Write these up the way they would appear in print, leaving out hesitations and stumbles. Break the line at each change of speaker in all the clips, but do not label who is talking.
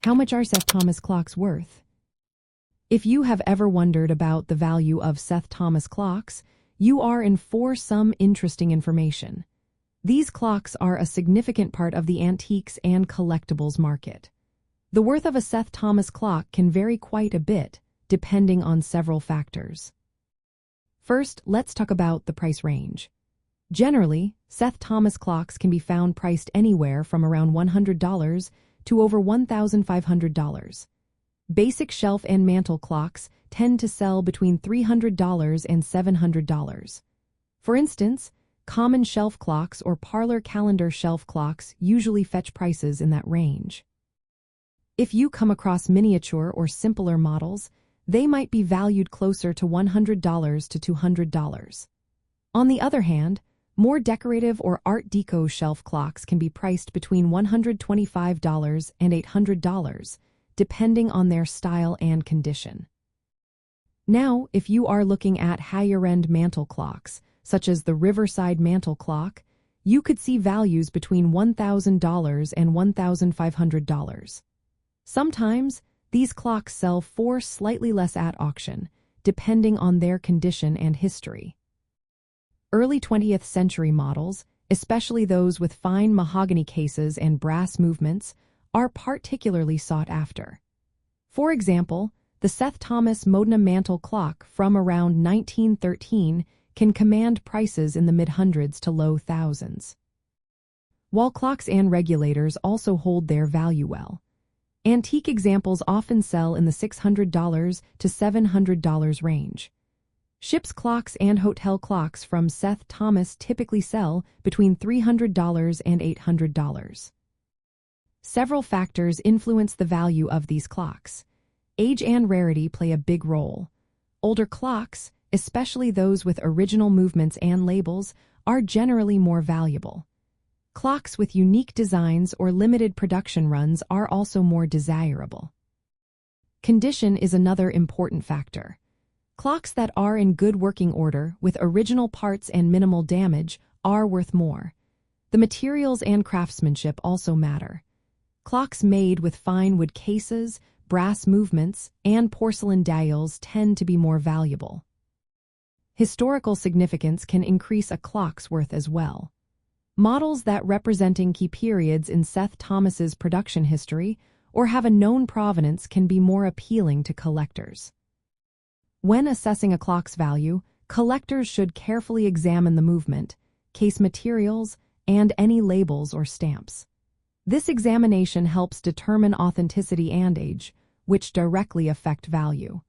How much are Seth Thomas clocks worth? If you have ever wondered about the value of Seth Thomas clocks, you are in for some interesting information. These clocks are a significant part of the antiques and collectibles market. The worth of a Seth Thomas clock can vary quite a bit, depending on several factors. First, let's talk about the price range. Generally, Seth Thomas clocks can be found priced anywhere from around $100 to over $1,500. Basic shelf and mantel clocks tend to sell between $300 and $700. For instance, common shelf clocks or parlor calendar shelf clocks usually fetch prices in that range. If you come across miniature or simpler models, they might be valued closer to $100 to $200. On the other hand, more decorative or art deco shelf clocks can be priced between $125 and $800, depending on their style and condition. Now, if you are looking at higher-end mantel clocks, such as the Riverside mantel clock, you could see values between $1,000 and $1,500. Sometimes, these clocks sell for slightly less at auction, depending on their condition and history. Early 20th century models, especially those with fine mahogany cases and brass movements, are particularly sought after. For example, the Seth Thomas Modena mantel clock from around 1913 can command prices in the mid-hundreds to low thousands. Wall clocks and regulators also hold their value well. Antique examples often sell in the $600 to $700 range. Ship's clocks and hotel clocks from Seth Thomas typically sell between $300 and $800. Several factors influence the value of these clocks. Age and rarity play a big role. Older clocks, especially those with original movements and labels, are generally more valuable. Clocks with unique designs or limited production runs are also more desirable. Condition is another important factor. Clocks that are in good working order with original parts and minimal damage are worth more. The materials and craftsmanship also matter. Clocks made with fine wood cases, brass movements, and porcelain dials tend to be more valuable. Historical significance can increase a clock's worth as well. Models that representing key periods in Seth Thomas's production history or have a known provenance can be more appealing to collectors. When assessing a clock's value, collectors should carefully examine the movement, case materials, and any labels or stamps. This examination helps determine authenticity and age, which directly affect value.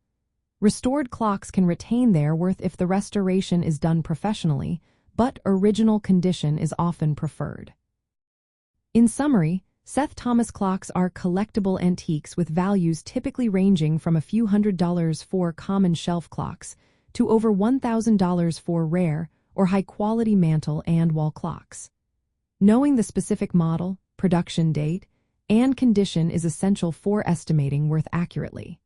Restored clocks can retain their worth if the restoration is done professionally, but original condition is often preferred. In summary, Seth Thomas clocks are collectible antiques with values typically ranging from a few $100s for common shelf clocks to over $1,000 for rare or high-quality mantel and wall clocks. Knowing the specific model, production date, and condition is essential for estimating worth accurately.